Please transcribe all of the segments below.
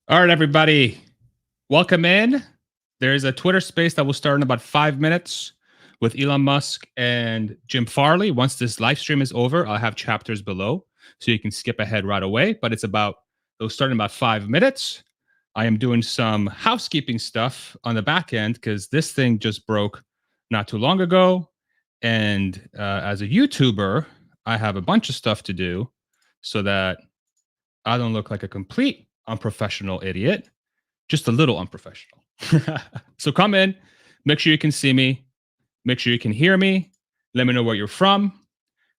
All right, everybody, welcome in. There's a Twitter space that will start in about 5 minutes with Elon Musk and Jim Farley. Once this live stream is over, I'll have chapters below so you can skip ahead right away. But it'll start in about 5 minutes. I am doing some housekeeping stuff on the back end because this thing just broke not too long ago. And as a YouTuber, I have a bunch of stuff to do so that I don't look like a complete unprofessional idiot, just a little unprofessional. So come in, make sure you can see me, make sure you can hear me. Let me know where you're from.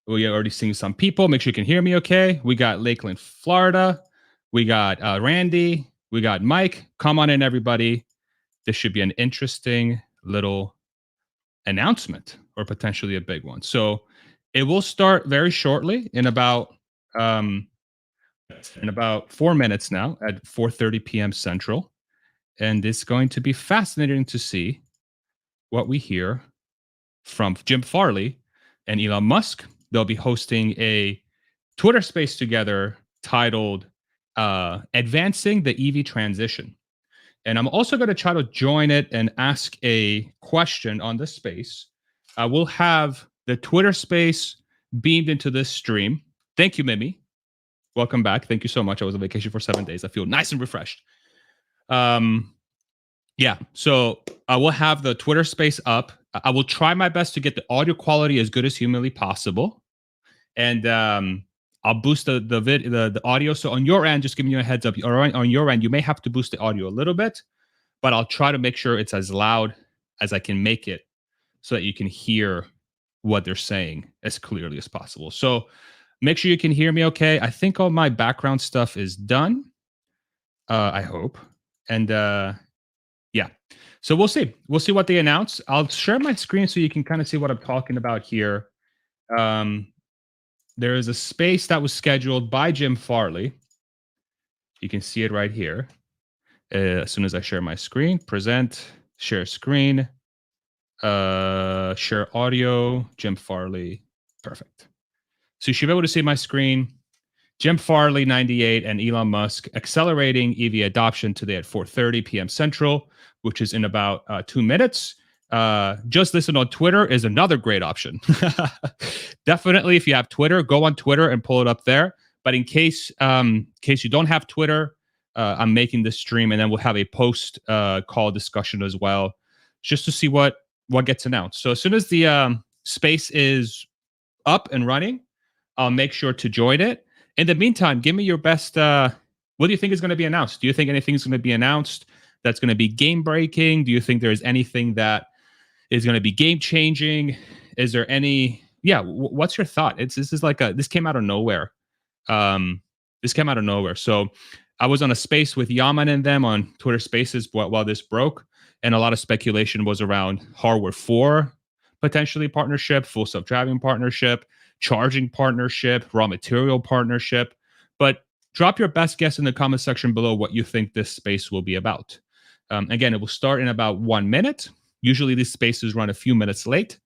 We are already seeing some people. Make sure you can hear me okay. We got Lakeland, Florida. We got Randy. We got Mike. Come on in, everybody. This should be an interesting little announcement or potentially a big one. So it will start very shortly in about 4 minutes now at 4:30 p.m. Central. And it's going to be fascinating to see what we hear from Jim Farley and Elon Musk. They'll be hosting a Twitter space together titled Advancing the EV Transition. And I'm also going to try to join it and ask a question on the space. We'll have the Twitter space beamed into this stream. Thank you, Mimi. Welcome back. Thank you so much. I was on vacation for 7 days. I feel nice and refreshed. So I will have the Twitter space up. I will try my best to get the audio quality as good as humanly possible. And I'll boost the audio. So on your end, just giving you a heads up, or on your end, you may have to boost the audio a little bit, but I'll try to make sure it's as loud as I can make it so that you can hear what they're saying as clearly as possible. So make sure you can hear me okay. I think all my background stuff is done. I hope. And so we'll see. We'll see what they announce. I'll share my screen so you can kind of see what I'm talking about here. There is a space that was scheduled by Jim Farley. You can see it right here. As soon as I share my screen, present, share screen, share audio, Jim Farley. Perfect. So you should be able to see my screen. Jim Farley, 98, and Elon Musk accelerating EV adoption today at 4:30 p.m. Central, which is in about 2 minutes. Just listen on Twitter is another great option. Definitely, if you have Twitter, go on Twitter and pull it up there. But in case you don't have Twitter, I'm making this stream, and then we'll have a post call discussion as well, just to see what gets announced. So as soon as the space is up and running, I'll make sure to join it. In the meantime, give me your best. What do you think is going to be announced? Do you think anything is going to be announced that's going to be game breaking? Do you think there's anything that is going to be game changing? Is there any? Yeah. What's your thought? This came out of nowhere. This came out of nowhere. So I was on a space with Yaman and them on Twitter Spaces while this broke, and a lot of speculation was around hardware 4 potentially partnership, full self-driving partnership, charging partnership, raw material partnership. But drop your best guess in the comment section below what you think this space will be about. Again, it will start in about 1 minute. Usually these spaces run a few minutes late.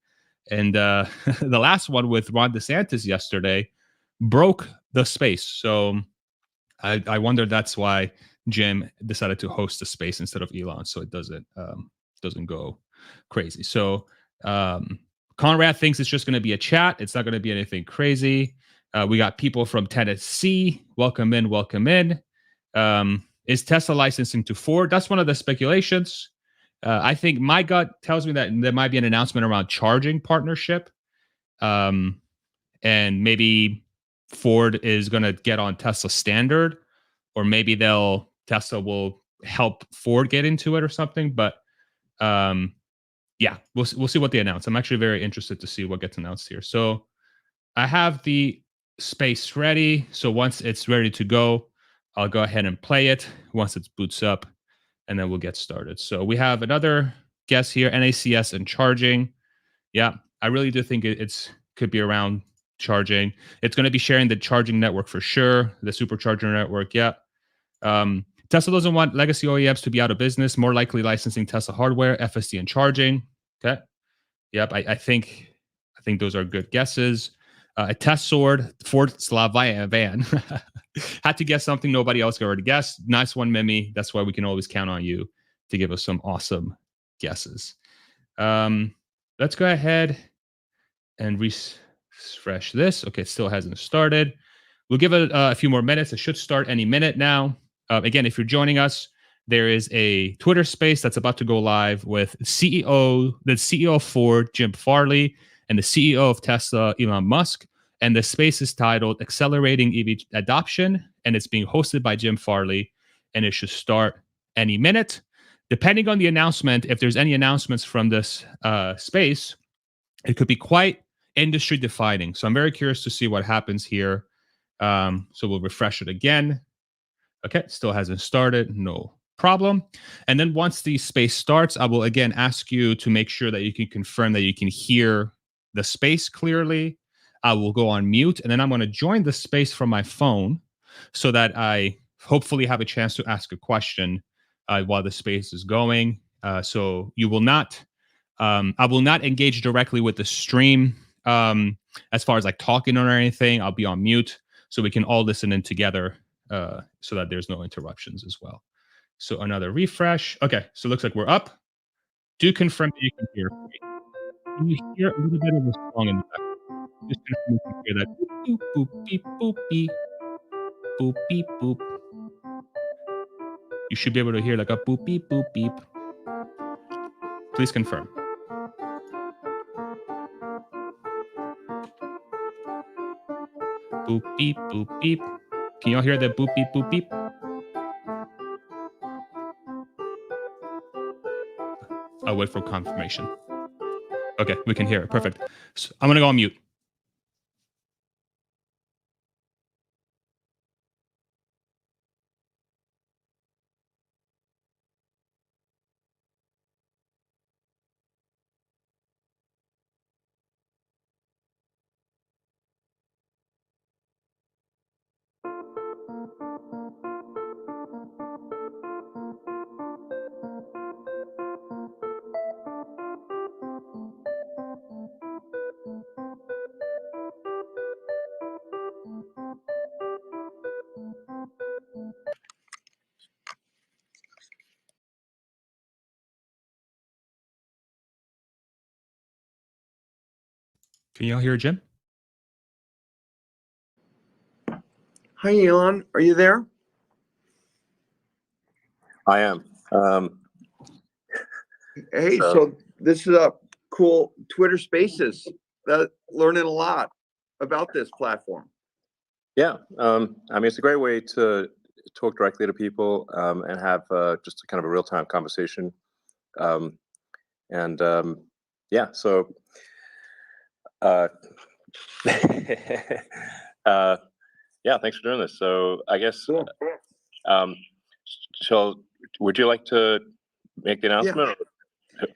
And the last one with Ron DeSantis yesterday broke the space. So I wonder that's why Jim decided to host the space instead of Elon, so it doesn't go crazy. So Conrad thinks it's just going to be a chat. It's not going to be anything crazy. We got people from Tennessee. Welcome in, welcome in. Is Tesla licensing to Ford? That's one of the speculations. I think my gut tells me that there might be an announcement around charging partnership. And maybe Ford is going to get on Tesla standard, or maybe Tesla will help Ford get into it or something. But we'll see what they announce. I'm actually very interested to see what gets announced here. So I have the space ready. So once it's ready to go, I'll go ahead and play it once it boots up, and then we'll get started. So we have another guest here, NACS and charging. Yeah, I really do think it's could be around charging. It's going to be sharing the charging network for sure, the supercharger network. Yeah. Tesla doesn't want legacy OEMs to be out of business, more likely licensing Tesla hardware, FSD, and charging. Okay. Yep. I think those are good guesses. A test sword, Ford tsla van. Had to guess something nobody else already guessed. Nice one, Mimi. That's why we can always count on you to give us some awesome guesses. Let's go ahead and refresh this. Okay, it still hasn't started. We'll give it a few more minutes. It should start any minute now. Again, if you're joining us, there is a Twitter space that's about to go live with the CEO of Ford, Jim Farley, and the CEO of Tesla, Elon Musk. And the space is titled Accelerating EV Adoption, and it's being hosted by Jim Farley, and it should start any minute. Depending on the announcement, if there's any announcements from this space, it could be quite industry defining. So I'm very curious to see what happens here. So we'll refresh it again. Okay, still hasn't started. No problem. And then once the space starts, I will again ask you to make sure that you can confirm that you can hear the space clearly. I will go on mute, and then I'm going to join the space from my phone so that I hopefully have a chance to ask a question while the space is going. So you will not, I will not engage directly with the stream as far as like talking or anything. I'll be on mute so we can all listen in together so that there's no interruptions as well. So another refresh. Okay, so it looks like we're up. Do confirm that you can hear me. Can you hear a little bit of a song in the background? Just confirm you can hear that. Boop, boop, beep, boop, beep. Boop, beep, boop. You should be able to hear like a boop, beep, boop, beep. Please confirm. Boop, beep, boop, beep. Can y'all hear that boop, beep, boop, beep? I'll wait for confirmation. Okay, we can hear it. Perfect. So I'm going to go on mute. Can y'all hear Jim? Hi, Elon. Are you there? I am. Hey, so this is a cool Twitter Spaces. Learning a lot about this platform. Yeah. I mean, it's a great way to talk directly to people and have just a kind of a real-time conversation. Yeah, so yeah, thanks for doing this. So I guess, would you like to make the announcement? Yeah.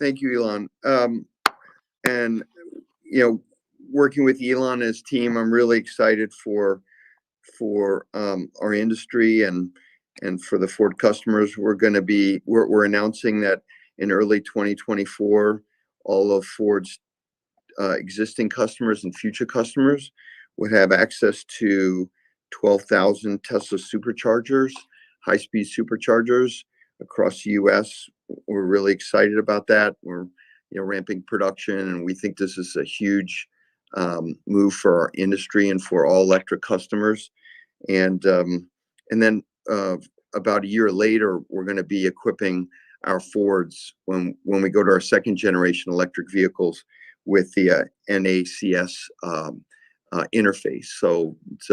Thank you, Elon. And, you know, working with Elon and his team, I'm really excited for our industry and for the Ford customers. We're announcing that in early 2024, all of Ford's existing customers and future customers would have access to 12,000 Tesla superchargers, high-speed superchargers across the U.S. We're really excited about that. We're ramping production, and we think this is a huge move for our industry and for all electric customers. And then about a year later, we're going to be equipping our Fords when we go to our second generation electric vehicles with the NACS interface. So it's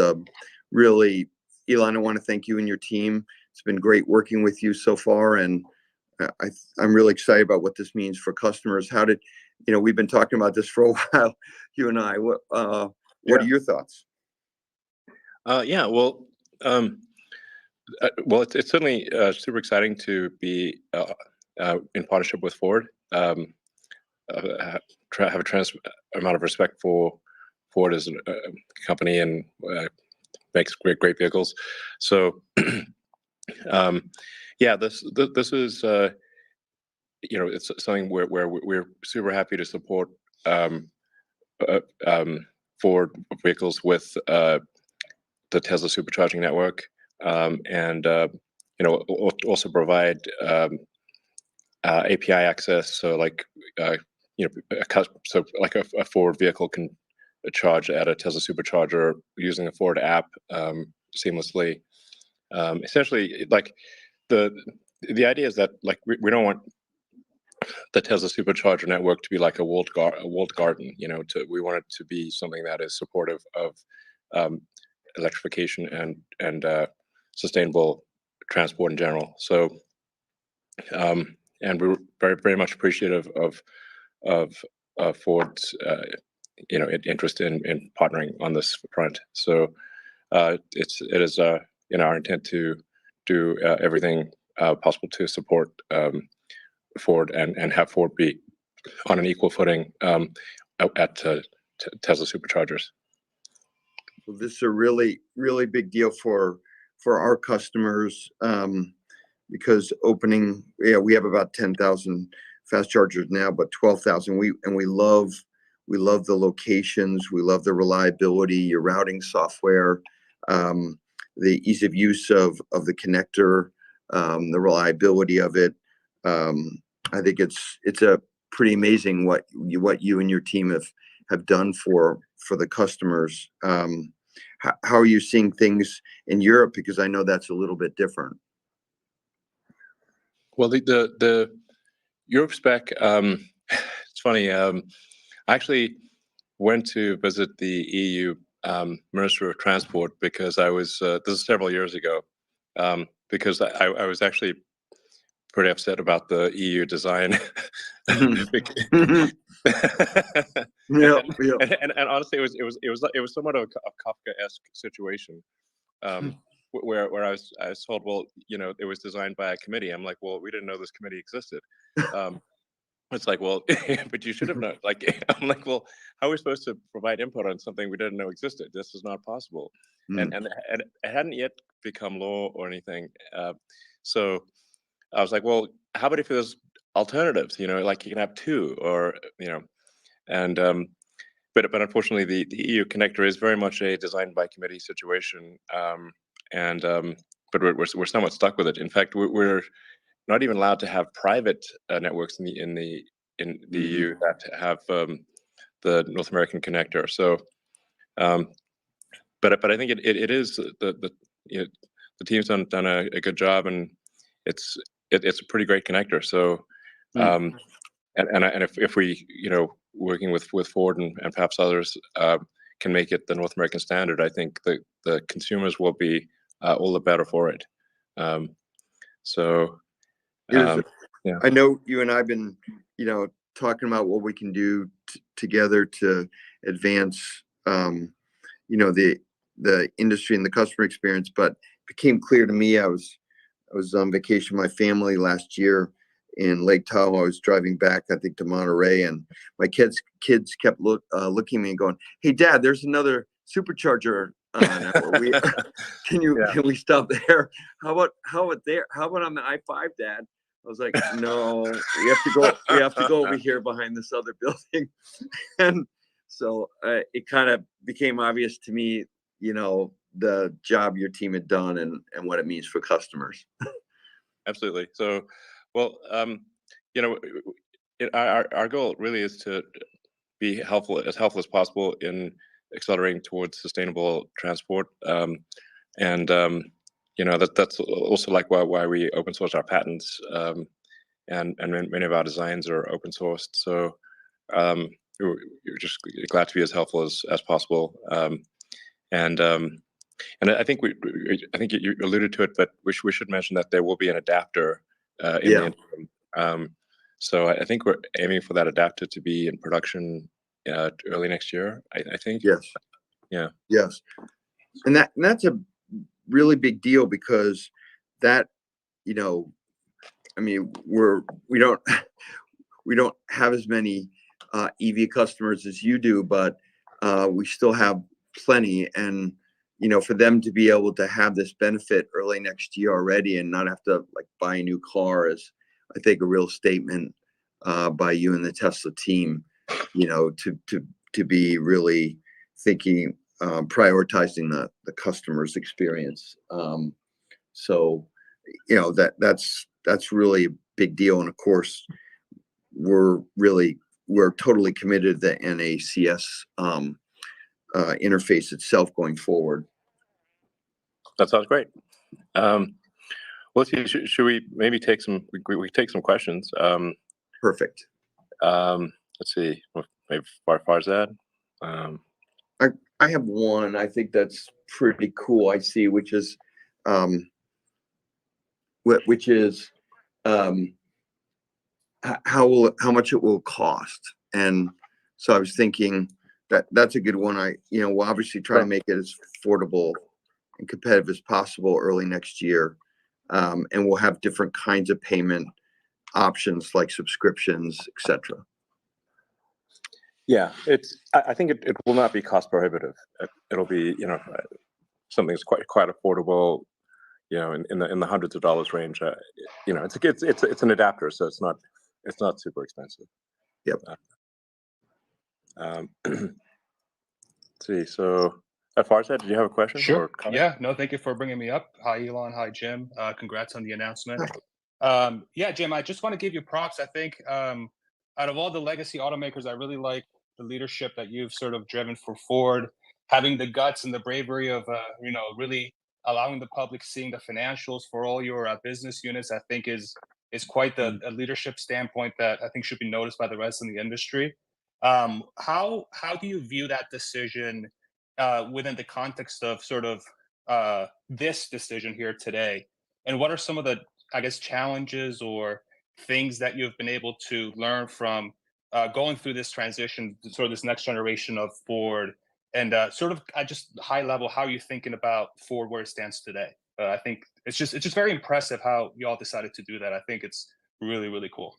really, Elon, I want to thank you and your team. It's been great working with you so far, and I'm really excited about what this means for customers. We've been talking about this for a while, you and I. What are your thoughts? Yeah, well, it's certainly super exciting to be in partnership with Ford. Have a tremendous amount of respect for Ford as a company and makes great vehicles. So, yeah, this is it's something where we're super happy to support Ford vehicles with the the Tesla supercharging network, and also provide API access. So like so like a Ford vehicle can charge at a Tesla supercharger using a Ford app seamlessly. Essentially, like the idea is that like we don't want the Tesla supercharger network to be like a walled garden. We want it to be something that is supportive of electrification and sustainable transport in general. So, and we're very, very much appreciative of Ford's interest in partnering on this front. So it is our intent to do everything possible to support Ford and have Ford be on an equal footing at Tesla superchargers. Well, this is a really, really big deal for our customers, because we have about 10,000 fast chargers now, but 12,000. We love the locations, we love the reliability, your routing software, the ease of use of the connector, the reliability of it. I think it's a pretty amazing what you and your team have done for the customers. How are you seeing things in Europe? Because I know that's a little bit different. Well, the Europe spec, it's funny. I actually went to visit the EU Minister of Transport because I was this is several years ago, because I was actually pretty upset about the EU design. And honestly, it was somewhat of a Kafka-esque situation, where I was told, well, it was designed by a committee. I'm like, well, we didn't know this committee existed. It's like, well, but you should have known. Like, I'm like, well, how are we supposed to provide input on something we didn't know existed? This is not possible. And it hadn't yet become law or anything. So I was like, well, how about if there's alternatives? Like you can have two, or and but unfortunately, the EU connector is very much a design by committee situation, but we're somewhat stuck with it. In fact, we're not even allowed to have private networks in the EU that have the North American connector. So, but I think it is the team's done a good job, and it's a pretty great connector. So, and if we working with Ford and perhaps others can make it the North American standard, I think the consumers will be all the better for it. I know you and I've been, talking about what we can do together to advance, the industry and the customer experience. But it became clear to me, I was on vacation with my family last year in Lake Tahoe. I was driving back, I think, to Monterey, and my kids kept looking at me and going, "Hey, Dad, there's another supercharger. Can we stop there? How about there? How about on the I-5, Dad?" I was like, "No, we have to go over here behind this other building." And so it kind of became obvious to me, the job your team had done and what it means for customers. Absolutely. So, well, our goal really is to be as helpful as possible in accelerating towards sustainable transport, that's also like why we open source our patents, and many of our designs are open sourced. So we're just glad to be as helpful as possible, and I think you alluded to it, but we should mention that there will be an adapter in the interim. So I think we're aiming for that adapter to be in production early next year, I think. Yes. Yeah. Yes. And that's a really big deal, because that, I mean, we don't have as many EV customers as you do, but we still have plenty. And for them to be able to have this benefit early next year already and not have to buy a new car is, I think, a real statement by you and the Tesla team, to be really thinking prioritizing the customer's experience. So, that's really a big deal. And of course, we're totally committed to the NACS interface itself going forward. That sounds great. Let's see. Should we maybe take some? We take some questions. Perfect. Let's see. Maybe Farzad. I have one. I think that's pretty cool. I see, which is how much it will cost. And so I was thinking that's a good one. We'll obviously try to make it as affordable and competitive as possible early next year. And we'll have different kinds of payment options like subscriptions, etc. Yeah, I think it will not be cost prohibitive. It'll be, something that's quite affordable, in the hundreds of dollars range. It's an adapter, so it's not super expensive. Yep. Let's see. So, Farzad, did you have a question? Sure. Or comment? Yeah. No, thank you for bringing me up. Hi, Elon. Hi, Jim. Congrats on the announcement. Yeah, Jim, I just want to give you props. I think out of all the legacy automakers, I really like the leadership that you've sort of driven for Ford, having the guts and the bravery of, really allowing the public seeing the financials for all your business units. I think is quite the leadership standpoint that I think should be noticed by the rest of the industry. How do you view that decision within the context of sort of this decision here today? And what are some of the, I guess, challenges or things that you've been able to learn from going through this transition to sort of this next generation of Ford? And sort of at just high level, how are you thinking about Ford where it stands today? I think it's just very impressive how you all decided to do that. I think it's really, really cool.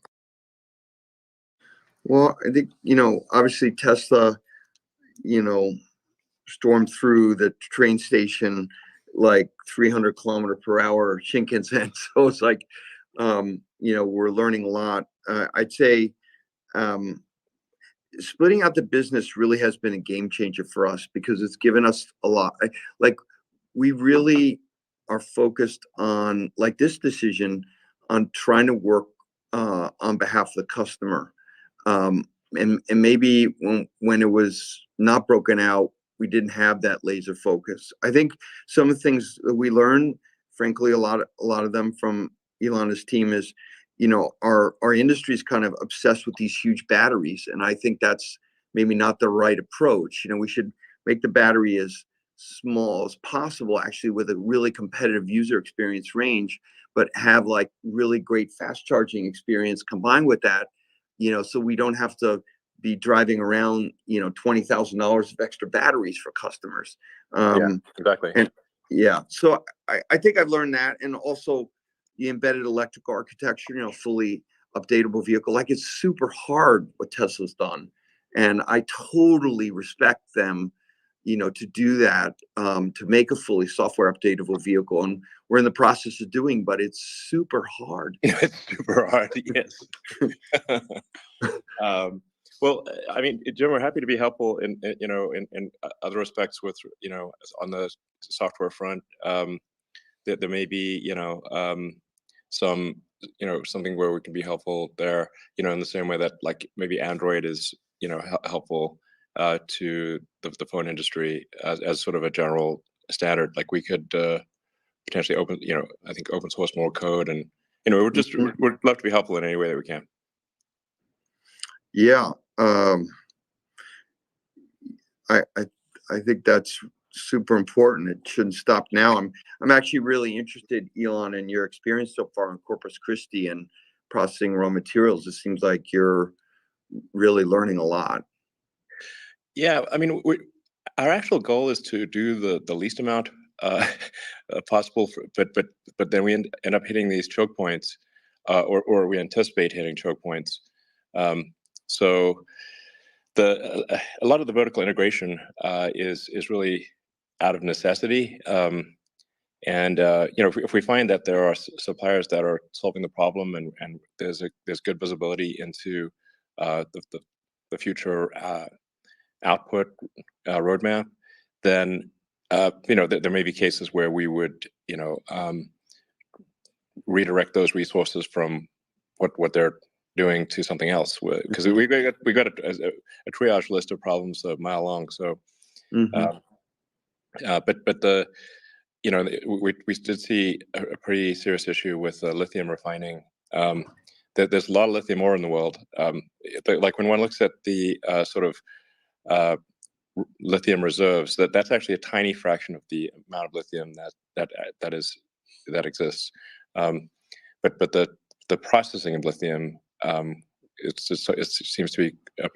Well, I think, obviously Tesla, stormed through the train station like 300 km/h Shinkansen. So it's like, we're learning a lot. I'd say splitting out the business really has been a game changer for us because it's given us a lot. Like, we really are focused on, like, this decision on trying to work on behalf of the customer. And maybe when it was not broken out, we didn't have that laser focus. I think some of the things that we learned, frankly, a lot of them from Elon and his team is, our industry is kind of obsessed with these huge batteries, and I think that's maybe not the right approach. We should make the battery as small as possible, actually, with a really competitive user experience range, but have like really great fast charging experience combined with that. So we don't have to be driving around, $20,000 of extra batteries for customers. Yeah, exactly. And so I think I've learned that, and also the embedded electrical architecture, fully updatable vehicle. Like, it's super hard what Tesla's done, and I totally respect them, to do that, to make a fully software updatable vehicle, and we're in the process of doing, but it's super hard. It's super hard, yes. Well, I mean, Jim, we're happy to be helpful in other respects with, on the software front. There may be, something where we can be helpful there, in the same way that, like, maybe Android is, helpful to the phone industry as sort of a general standard. Like, we could potentially open source more code, and we'd love to be helpful in any way that we can. Yeah, I think that's super important. It shouldn't stop now. I'm actually really interested, Elon, in your experience so far in Corpus Christi and processing raw materials. It seems like you're really learning a lot. Yeah, I mean, our actual goal is to do the least amount possible, but then we end up hitting these choke points, or we anticipate hitting choke points. So a lot of the vertical integration is really out of necessity. And if we find that there are suppliers that are solving the problem, and there's good visibility into the future output roadmap, then there may be cases where we would redirect those resources from what they're doing to something else, because we got a triage list of problems a mile long. So, but the we did see a pretty serious issue with lithium refining. There's a lot of lithium ore in the world. Like when one looks at the sort of lithium reserves, that's actually a tiny fraction of the amount of lithium that exists. But the processing of lithium, it seems to be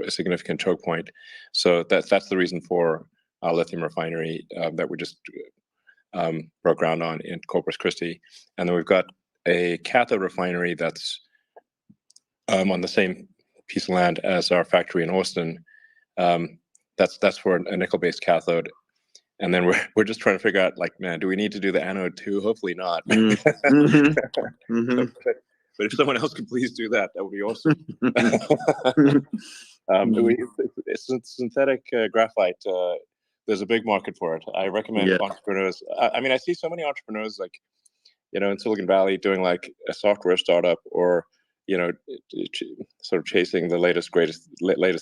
a significant choke point. So that's the reason for our lithium refinery that we just broke ground on in Corpus Christi, and then we've got a cathode refinery that's on the same piece of land as our factory in Austin. That's for a nickel-based cathode, and then we're just trying to figure out, like, man, do we need to do the anode too? Hopefully not. But if someone else could please do that, that would be awesome. It's synthetic graphite. There's a big market for it. I recommend entrepreneurs. I see so many entrepreneurs, like, in Silicon Valley, doing like a software startup, or sort of chasing the latest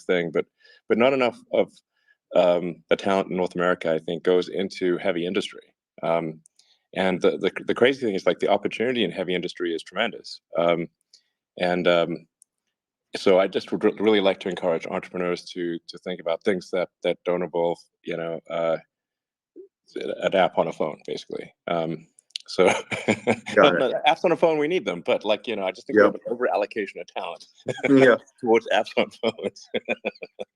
thing, but not enough of the talent in North America, I think, goes into heavy industry. And the crazy thing is, like, the opportunity in heavy industry is tremendous. So I just would really like to encourage entrepreneurs to think about things that don't involve, an app on a phone, basically. So apps on a phone, we need them, but, like, I just think we have an over allocation of talent towards apps on phones.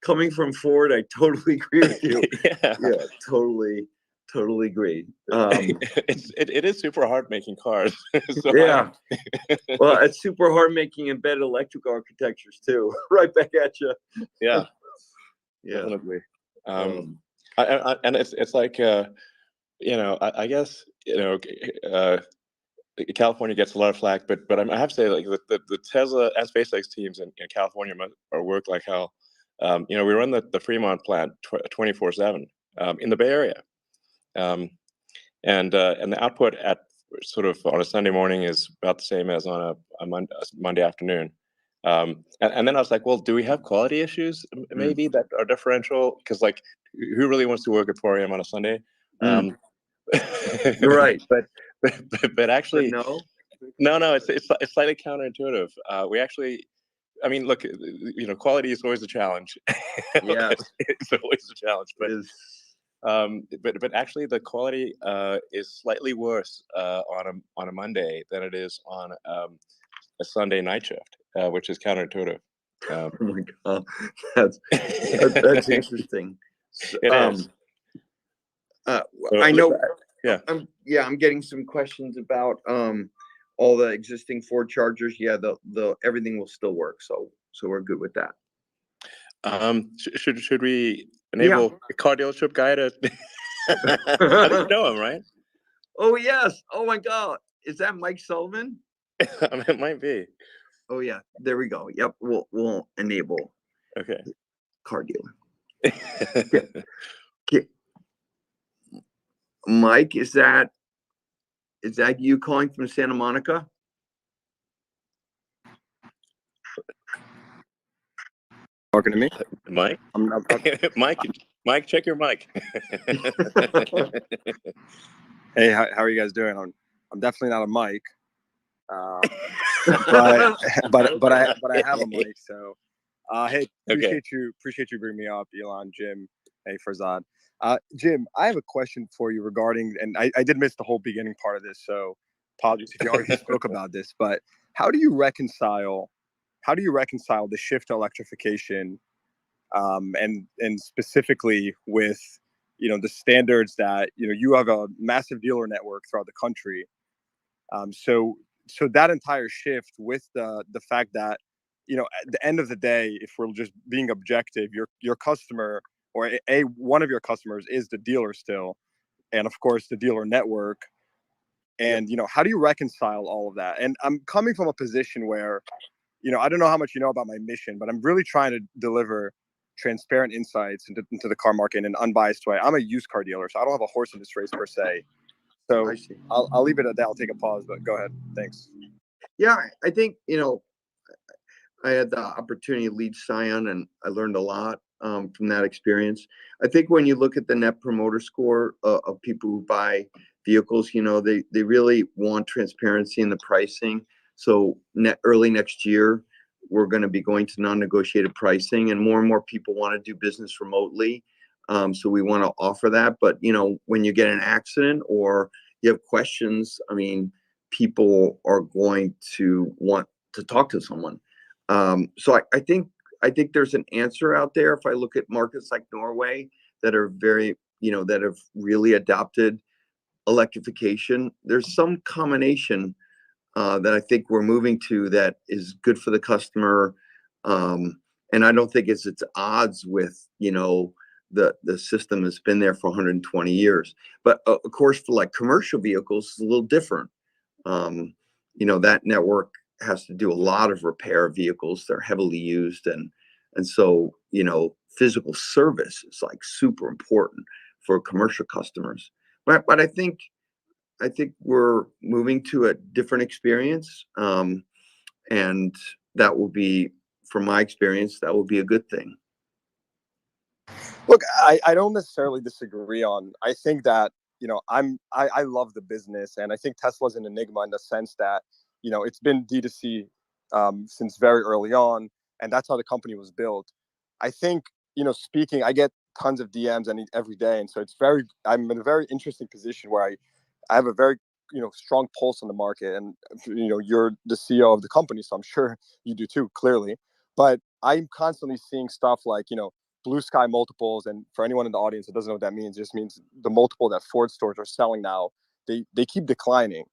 Coming from Ford, I totally agree with you. Totally agree. It is super hard making cars. So well, it's super hard making embedded electrical architectures too. Right back at you. Definitely. And it's like I guess California gets a lot of flack, but I have to say, like, the Tesla and SpaceX teams in California work like hell. We run the Fremont plant 24/7 in the Bay Area. And the output at sort of on a Sunday morning is about the same as on a Monday afternoon. And then I was like, well, do we have quality issues maybe that are differential? Because, like, who really wants to work at 4 a.m. on a Sunday? You're right. But actually, no, it's slightly counterintuitive. We actually, look, quality is always a challenge. It's always a challenge, but actually the quality is slightly worse on a Monday than it is on a Sunday night shift, which is counterintuitive. Oh my God, that's interesting. It is. I know. I'm getting some questions about all the existing Ford Chargers. The everything will still work, so we're good with that. Should we enable a car dealership guy to? I think you know him, right? Oh yes. Oh my God, is that Mike Sullivan? It might be. Oh yeah, there we go. Yep, we'll enable. Okay. Car dealer. Okay. Mike, is that you calling from Santa Monica? Talking to me, Mike? Mike, check your mic. Hey, how are you guys doing? I'm definitely not a mic, but I have a mic. So, hey, appreciate you bringing me up, Elon, Jim. Hey, Farzad. Jim, I have a question for you regarding, and I did miss the whole beginning part of this, so apologies if you already spoke about this. But how do you reconcile the shift to electrification, and specifically with the standards that you have a massive dealer network throughout the country, so that entire shift with the fact that at the end of the day, if we're just being objective, your customer or one of your customers is the dealer still, and of course the dealer network. And how do you reconcile all of that? And I'm coming from a position where I don't know how much you know about my mission, but I'm really trying to deliver transparent insights into the car market in an unbiased way. I'm a used car dealer, so I don't have a horse in this race per se. So I see. I'll leave it at that. I'll take a pause, but go ahead. Thanks. Yeah, I think, I had the opportunity to lead Scion, and I learned a lot from that experience. I think when you look at the net promoter score of people who buy vehicles, they really want transparency in the pricing. So early next year, we're going to be going to non-negotiated pricing, and more people want to do business remotely. So we want to offer that. But, when you get an accident or you have questions, I mean, people are going to want to talk to someone. So I think there's an answer out there. If I look at markets like Norway that are very, that have really adopted electrification, there's some combination that I think we're moving to that is good for the customer. And I don't think it's odds with, the system that's been there for 120 years. But of course, for like commercial vehicles, it's a little different. That network has to do a lot of repair of vehicles. They're heavily used, and so physical service is like super important for commercial customers. But I think we're moving to a different experience, and that will be, from my experience, that will be a good thing. Look, I don't necessarily disagree on. I think that I love the business, and I think Tesla's an enigma in the sense that it's been D2C since very early on, and that's how the company was built. I think, speaking, I get tons of DMs every day, and so I'm in a very interesting position where I have a very strong pulse on the market, and you're the CEO of the company, so I'm sure you do too, clearly. But I'm constantly seeing stuff like blue sky multiples, and for anyone in the audience that doesn't know what that means, it just means the multiple that Ford stores are selling now, they keep declining.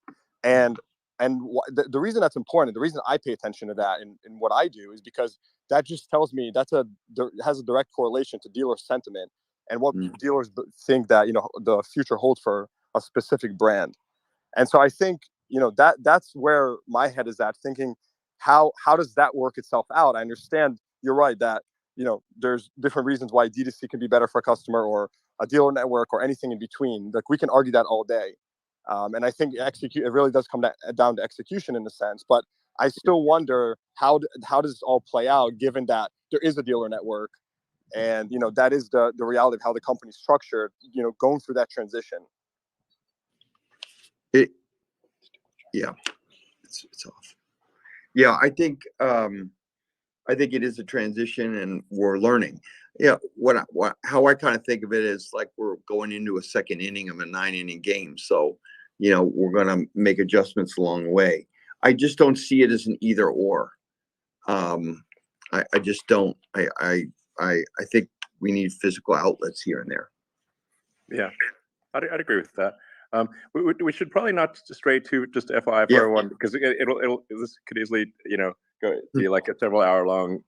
And the reason that's important, the reason I pay attention to that in what I do, is because that just tells me has a direct correlation to dealer sentiment and what dealers think that the future holds for a specific brand. And so I think that's where my head is at, thinking how does that work itself out? I understand you're right that there's different reasons why D2C can be better for a customer or a dealer network or anything in between. Like, we can argue that all day. And I think it really does come down to execution in a sense. But I still wonder how does this all play out, given that there is a dealer network, and that is the reality of how the company's structured. Going through that transition. It's off. Yeah, I think it is a transition, and we're learning. How I kind of think of it is like we're going into a second inning of a 9-inning game. So, we're going to make adjustments along the way. I just don't see it as an either or. I just don't. I think we need physical outlets here and there. Yeah, I'd agree with that. We should probably not stray to just FYI for everyone, because this could easily go be like a several hour long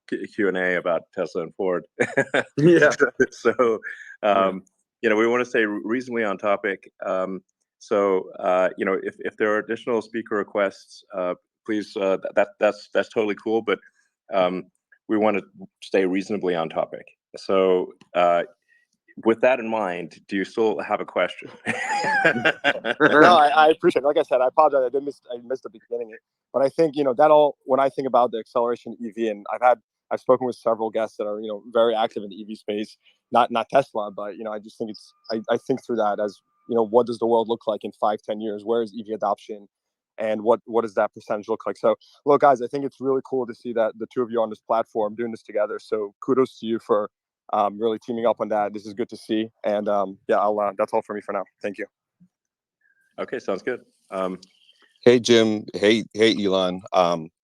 Q&A about Tesla and Ford. Yeah. So we want to stay reasonably on topic. So if there are additional speaker requests, please, that's totally cool, but we want to stay reasonably on topic. So with that in mind, do you still have a question? No, I appreciate it. Like I said, I apologize. I missed the beginning. But I think, when I think about the acceleration of EV, and I've spoken with several guests that are, very active in the EV space, not Tesla, but, I just think I think through that as, what does the world look like in 5-10 years? Where is EV adoption? And what does that percentage look like? So, look, guys, I think it's really cool to see that the two of you on this platform doing this together. So kudos to you for really teaming up on that. This is good to see. And that's all for me for now. Thank you. Okay, sounds good. Hey, Jim. Hey, Elon.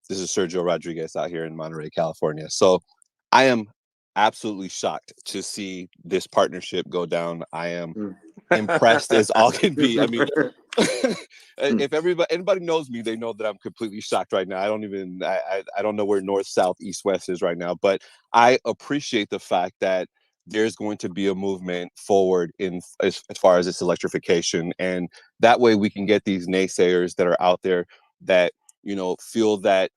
This is Sergio Rodriguez out here in Monterey, California. So I am absolutely shocked to see this partnership go down. I am impressed as all can be. I mean, if anybody knows me, they know that I'm completely shocked right now. I don't know where north, south, east, west is right now, but I appreciate the fact that there's going to be a movement forward as far as this electrification, and that way we can get these naysayers that are out there that feel that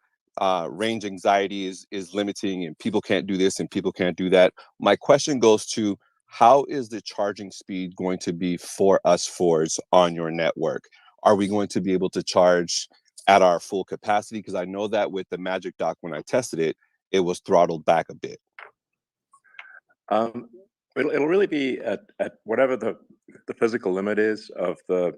range anxiety is limiting, and people can't do this and people can't do that. My question goes to, how is the charging speed going to be for us Fords on your network? Are we going to be able to charge at our full capacity? Because I know that with the Magic Dock, when I tested it, it was throttled back a bit. It'll really be at whatever the physical limit is of the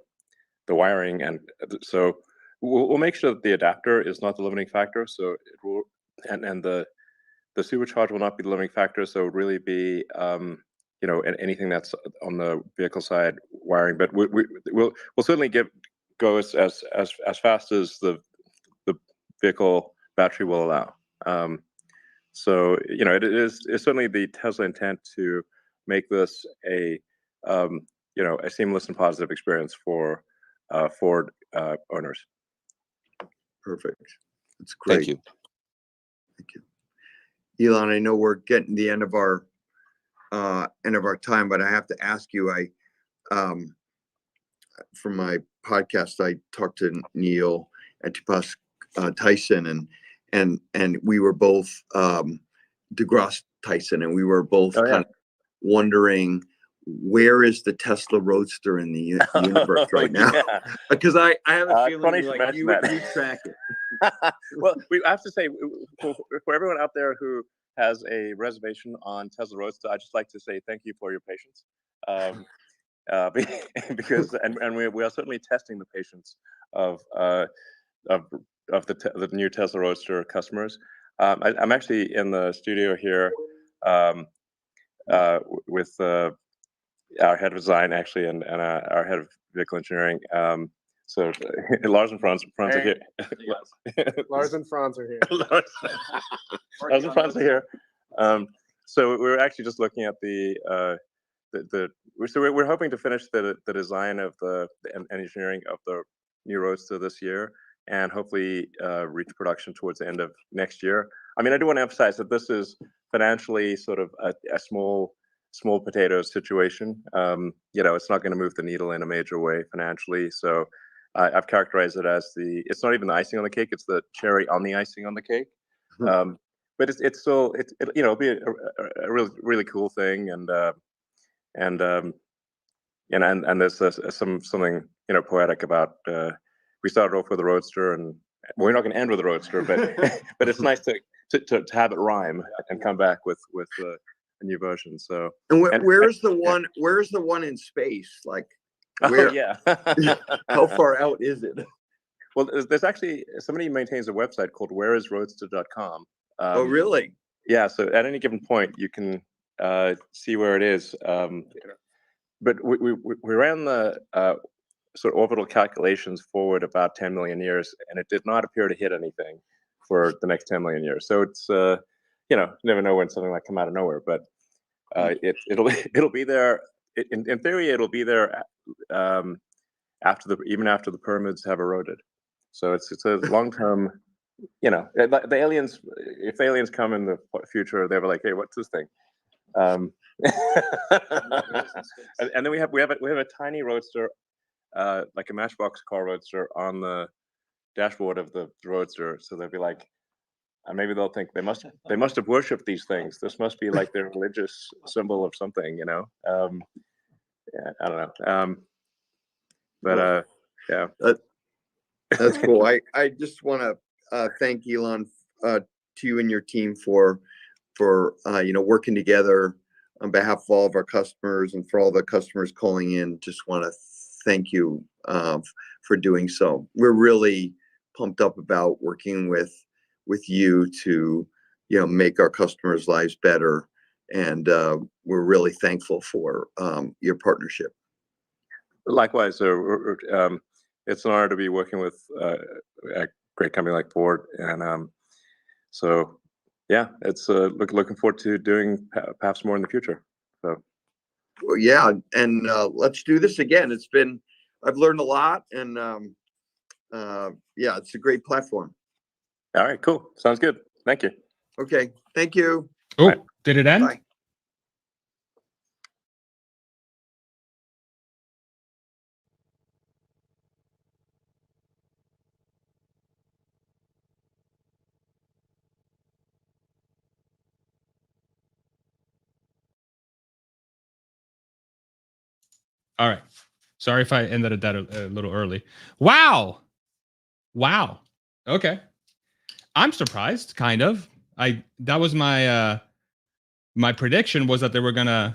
wiring, and so we'll make sure that the adapter is not the limiting factor. So it will, and the supercharger will not be the limiting factor. So it would really be anything that's on the vehicle side wiring. But we'll certainly go as fast as the vehicle battery will allow. So it's certainly the Tesla intent to make this a seamless and positive experience for Ford owners. Perfect. That's great. Thank you. Thank you, Elon. I know we're getting the end of our time, but I have to ask you. For my podcast, I talked to Neil Antipas Tyson, and we were both DeGrasse Tyson, and we were both kind of wondering, where is the Tesla Roadster in the universe right now? Because I have a feeling like you track it. Well, I have to say, for everyone out there who has a reservation on Tesla Roadster, I'd just like to say thank you for your patience. Because we are certainly testing the patience of the new Tesla Roadster customers. I'm actually in the studio here with our head of design, actually, and our head of vehicle engineering. So Lars and Franz are here. Lars and Franz are here. Lars and Franz are here. So we're actually just looking at we're hoping to finish the design of the engineering of the new Roadster this year, and hopefully reach production towards the end of next year. I mean, I do want to emphasize that this is financially sort of a small potato situation. It's not going to move the needle in a major way financially. So I've characterized it as it's not even the icing on the cake; it's the cherry on the icing on the cake. But it's still it'll be a really really cool thing, and there's something poetic about. We started off with a Roadster, and we're not going to end with a Roadster, but but it's nice to have it rhyme and come back with a new version. So where's the one in space? Like, where? Oh, yeah. How far out is it? Well, there's actually somebody who maintains a website called whereisroadster.com. Oh, really? Yeah. So at any given point, you can see where it is. But we ran the sort of orbital calculations forward about 10 million years, and it did not appear to hit anything for the next 10 million years. So it's you never know when something might come out of nowhere, but it'll be there. In theory, it'll be there even after the pyramids have eroded. So it's a long term. The aliens, if the aliens come in the future, they'll be like, hey, what's this thing? And then we have a tiny Roadster, like a Matchbox car Roadster, on the dashboard of the Roadster. So they'll be like, maybe they'll think they must have worshipped these things. This must be like their religious symbol of something, I don't know. But yeah, that's cool. I just want to thank Elon, to you and your team for working together on behalf of all of our customers, and for all the customers calling in. Just want to thank you for doing so. We're really pumped up about working with you to make our customers' lives better, and we're really thankful for your partnership. Likewise, it's an honor to be working with a great company like Ford, and so yeah, it's looking forward to doing perhaps more in the future. So well, yeah, and let's do this again. I've learned a lot, and yeah, it's a great platform. All right, cool. Sounds good. Thank you. Okay, thank you. Oh, did it end? Bye. All right. Sorry if I ended that a little early. Wow. Okay. I'm surprised, kind of. That was my my prediction was that they were gonna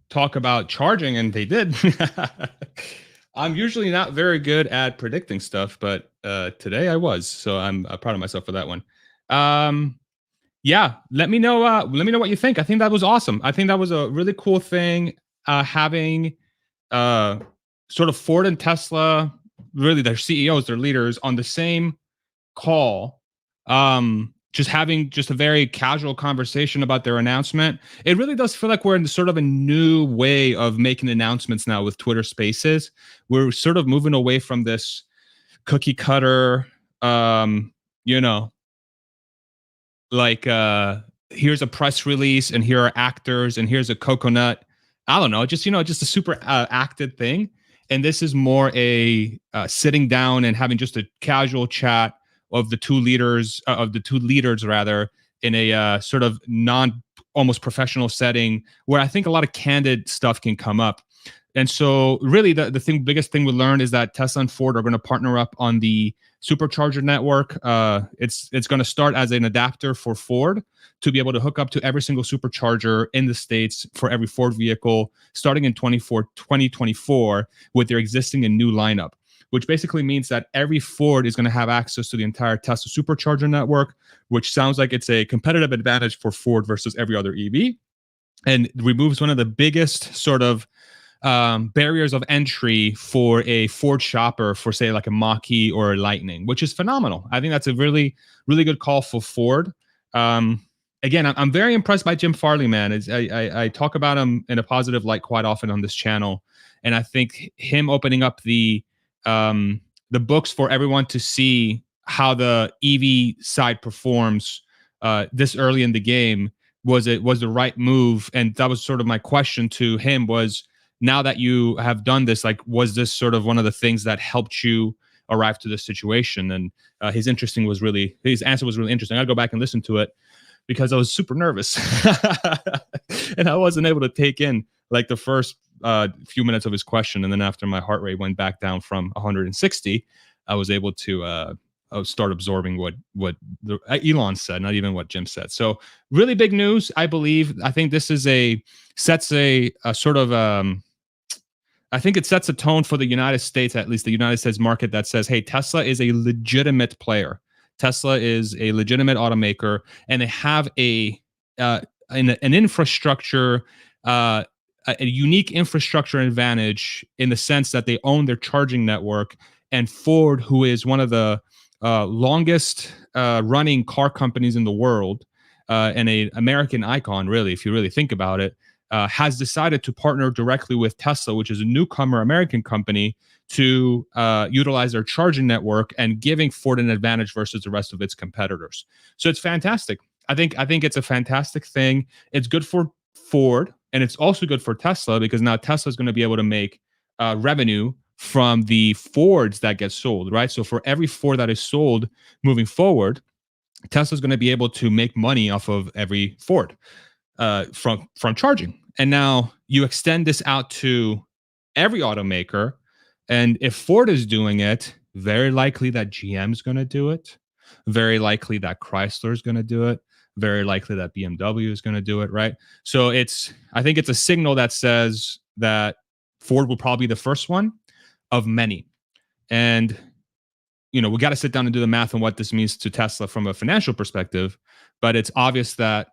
talk about charging, and they did. I'm usually not very good at predicting stuff, but today I was, so I'm proud of myself for that one. Yeah, let me know. Let me know what you think. I think that was awesome. I think that was a really cool thing. Having sort of Ford and Tesla, really their CEOs, their leaders, on the same call, just having just a very casual conversation about their announcement. It really does feel like we're in sort of a new way of making announcements now with Twitter Spaces. We're sort of moving away from this cookie cutter, you know, like here's a press release and here are actors and here's a coconut. I don't know, just just a super acted thing. And this is more a sitting down and having just a casual chat of the two leaders rather, in a sort of almost professional setting where I think a lot of candid stuff can come up. And so really the biggest thing we learned is that Tesla and Ford are going to partner up on the Supercharger network. It's going to start as an adapter for Ford to be able to hook up to every single supercharger in the States for every Ford vehicle starting in 2024 with their existing and new lineup, which basically means that every Ford is going to have access to the entire Tesla supercharger network, which sounds like it's a competitive advantage for Ford versus every other EV, and removes one of the biggest sort of barriers of entry for a Ford shopper for, say, like a Mach-E or a Lightning, which is phenomenal. I think that's a really, really good call for Ford. Again, I'm very impressed by Jim Farley, man. I talk about him in a positive light quite often on this channel, and I think him opening up the books for everyone to see how the EV side performs this early in the game was the right move. And that was sort of my question to him was, now that you have done this, like, was this sort of one of the things that helped you arrive to this situation? And his answer was really interesting. I'll go back and listen to it because I was super nervous and I wasn't able to take in like the first few minutes of his question. And then after my heart rate went back down from 160, I was able to start absorbing what Elon said, not even what Jim said. So really big news, I believe. I think this is sets a sort of I think it sets a tone for the United States, at least the United States market, that says, hey, Tesla is a legitimate player. Tesla is a legitimate automaker, and they have an infrastructure, a unique infrastructure advantage in the sense that they own their charging network. And Ford, who is one of the longest running car companies in the world, and an American icon, really, if you really think about it, has decided to partner directly with Tesla, which is a newcomer American company, to utilize their charging network and giving Ford an advantage versus the rest of its competitors. So it's fantastic. I think it's a fantastic thing. It's good for Ford, and it's also good for Tesla because now Tesla is going to be able to make revenue from the Fords that get sold, right? So for every Ford that is sold moving forward, Tesla is going to be able to make money off of every Ford from charging. And now you extend this out to every automaker. And if Ford is doing it, very likely that GM is going to do it. Very likely that Chrysler is going to do it. Very likely that BMW is going to do it, right? So I think it's a signal that says that Ford will probably be the first one of many. And, we got to sit down and do the math on what this means to Tesla from a financial perspective. But it's obvious that,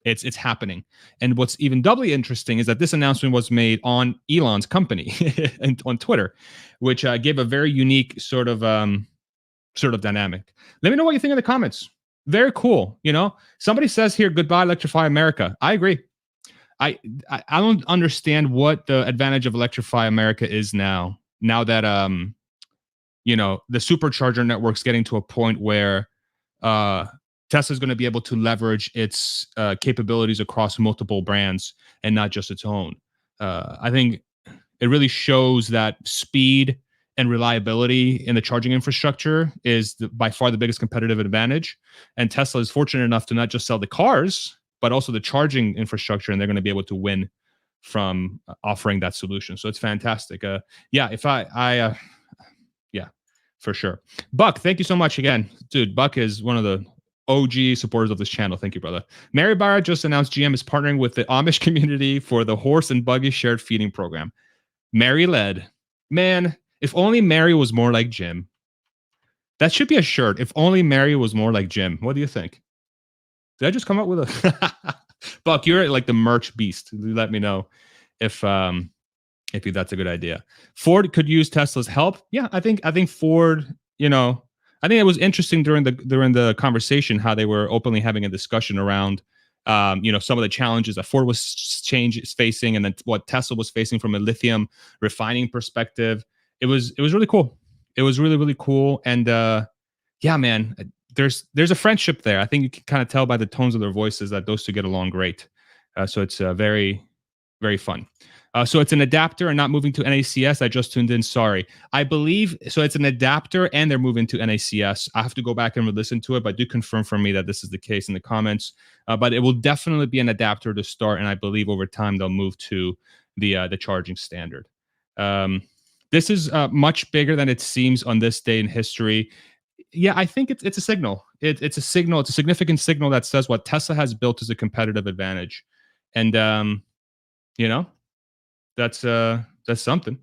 it's happening. And what's even doubly interesting is that this announcement was made on Elon's company and on Twitter, which gave a very unique sort of dynamic. Let me know what you think in the comments. Very cool. Somebody says here, goodbye, Electrify America. I agree. I don't understand what the advantage of Electrify America is now that, the supercharger network's getting to a point where, Tesla is going to be able to leverage its capabilities across multiple brands and not just its own. I think it really shows that speed and reliability in the charging infrastructure is by far the biggest competitive advantage. And Tesla is fortunate enough to not just sell the cars, but also the charging infrastructure, and they're going to be able to win from offering that solution. So it's fantastic. Yeah, yeah, for sure. Buck, thank you so much again. Dude, Buck is one of the OG supporters of this channel. Thank you, brother. Mary Barra just announced GM is partnering with the Amish community for the horse and buggy shared feeding program. Mary led. Man, if only Mary was more like Jim. That should be a shirt. If only Mary was more like Jim. What do you think? Did I just come up with a Buck? You're like the merch beast. Let me know if that's a good idea. Ford could use Tesla's help. Yeah, I think Ford. I think it was interesting during the conversation how they were openly having a discussion around some of the challenges that Ford was facing, and then what Tesla was facing from a lithium refining perspective. It was really cool. It was really, really cool. And yeah, man, there's a friendship there. I think you can kind of tell by the tones of their voices that those two get along great. So it's very, very fun. So it's an adapter and not moving to NACS. I just tuned in. Sorry. I believe so. It's an adapter and they're moving to NACS. I have to go back and listen to it, but do confirm for me that this is the case in the comments. But it will definitely be an adapter to start, and I believe over time they'll move to the charging standard. This is much bigger than it seems on this day in history. Yeah, I think it's a signal. It's a signal. It's a significant signal that says what Tesla has built is a competitive advantage, and that's something.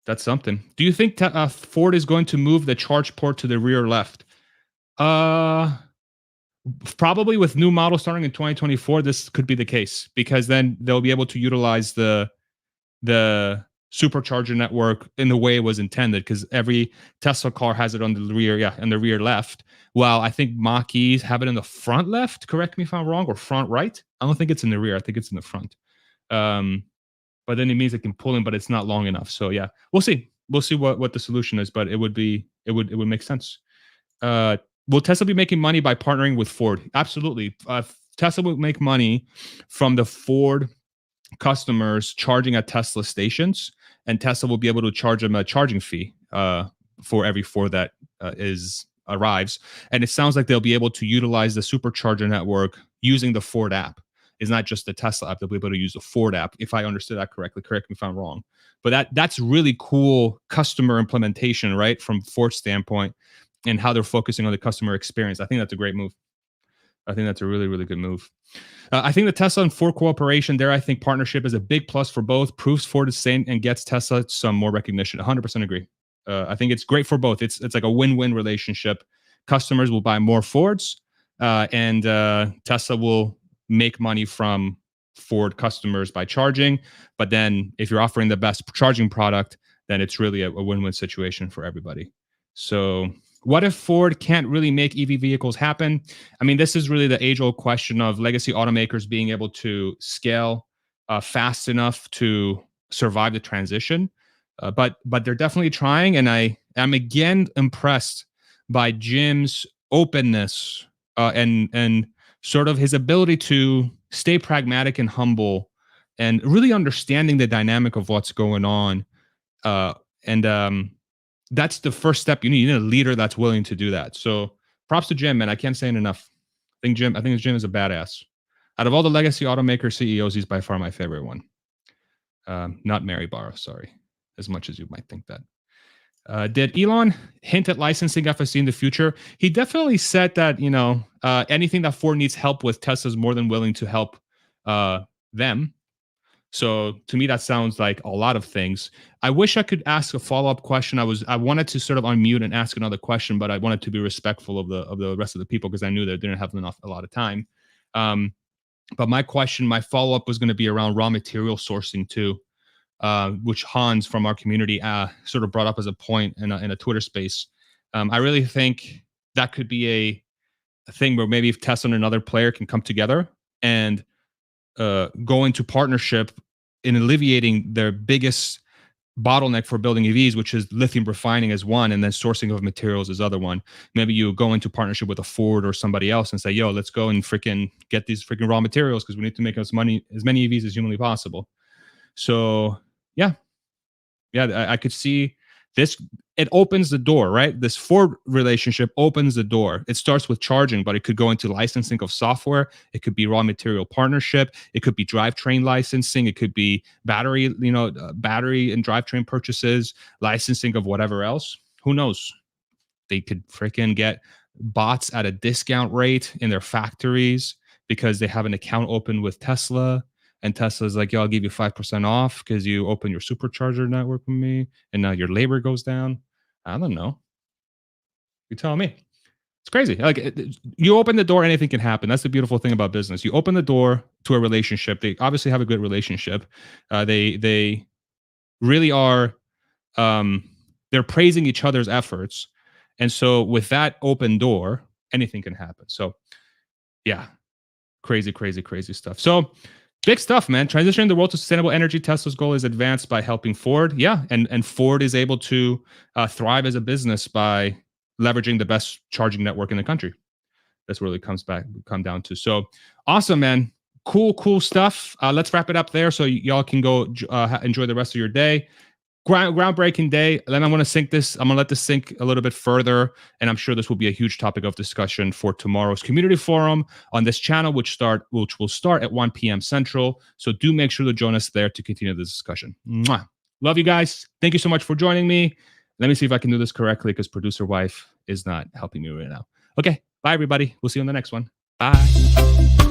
That's something. Do you think Ford is going to move the charge port to the rear left? Probably with new models starting in 2024, this could be the case, because then they'll be able to utilize the supercharger network in the way it was intended, because every Tesla car has it on the rear, in the rear left. Well, I think Mach-E's have it in the front left. Correct me if I'm wrong, or front right. I don't think it's in the rear. I think it's in the front. But then it means it can pull in, but it's not long enough. So yeah, we'll see. We'll see what the solution is, but it would make sense. Will Tesla be making money by partnering with Ford? Absolutely. Tesla will make money from the Ford customers charging at Tesla stations, and Tesla will be able to charge them a charging fee for every Ford that arrives. And it sounds like they'll be able to utilize the supercharger network using the Ford app. It's not just the Tesla app. They'll be able to use the Ford app, if I understood that correctly. Correct me if I'm wrong. But that's really cool customer implementation, right, from Ford's standpoint, and how they're focusing on the customer experience. I think that's a great move. I think that's a really, really good move. I think the Tesla and Ford cooperation there, I think partnership is a big plus for both. Proves Ford is sane and gets Tesla some more recognition. 100% agree. I think it's great for both. It's like a win-win relationship. Customers will buy more Fords, and Tesla will make money from Ford customers by charging. But then if you're offering the best charging product, then it's really a win-win situation for everybody. So what if Ford can't really make EV vehicles happen? I mean, this is really the age-old question of legacy automakers being able to scale fast enough to survive the transition. But they're definitely trying, and I am again impressed by Jim's openness and sort of his ability to stay pragmatic and humble, and really understanding the dynamic of what's going on. That's the first step you need. You need a leader that's willing to do that. So props to Jim, man. I can't say it enough. I think Jim is a badass. Out of all the legacy automaker CEOs, he's by far my favorite one. Not Mary Barra, sorry, as much as you might think that. Did Elon hint at licensing FSD in the future? He definitely said that, anything that Ford needs help with, Tesla's more than willing to help them. So to me, that sounds like a lot of things. I wish I could ask a follow-up question. I wanted to sort of unmute and ask another question, but I wanted to be respectful of the rest of the people, because I knew they didn't have a lot of time. But my follow-up was going to be around raw material sourcing too. Which Hans from our community sort of brought up as a point in a Twitter space. I really think that could be a thing where maybe if Tesla and another player can come together and go into partnership in alleviating their biggest bottleneck for building EVs, which is lithium refining as one, and then sourcing of materials as other one. Maybe you go into partnership with a Ford or somebody else and say, yo, let's go and freaking get these freaking raw materials, because we need to make as many EVs as humanly possible. So yeah, I could see It opens the door, right? This Ford relationship opens the door. It starts with charging, but it could go into licensing of software. It could be raw material partnership. It could be drivetrain licensing. It could be battery, battery and drivetrain purchases, licensing of whatever else. Who knows? They could freaking get bots at a discount rate in their factories because they have an account open with Tesla. And Tesla's like, yo, I'll give you 5% off because you open your supercharger network with me. And now your labor goes down. I don't know. You tell me. It's crazy. Like, you open the door, anything can happen. That's the beautiful thing about business. You open the door to a relationship. They obviously have a good relationship. They really are, they're praising each other's efforts. And so with that open door, anything can happen. So yeah, crazy, crazy, crazy stuff. So big stuff, man. Transitioning the world to sustainable energy. Tesla's goal is advanced by helping Ford. Yeah, and Ford is able to thrive as a business by leveraging the best charging network in the country. That's what it come down to. So awesome, man. Cool stuff. Let's wrap it up there so y'all can go enjoy the rest of your day. Groundbreaking day. Then I'm going to sync this. I'm going to let this sink a little bit further, and I'm sure this will be a huge topic of discussion for tomorrow's community forum on this channel, which will start at 1 p.m. Central. So do make sure to join us there to continue the discussion. Mwah. Love you guys. Thank you so much for joining me. Let me see if I can do this correctly because producer wife is not helping me right now. Okay. Bye, everybody. We'll see you on the next one. Bye.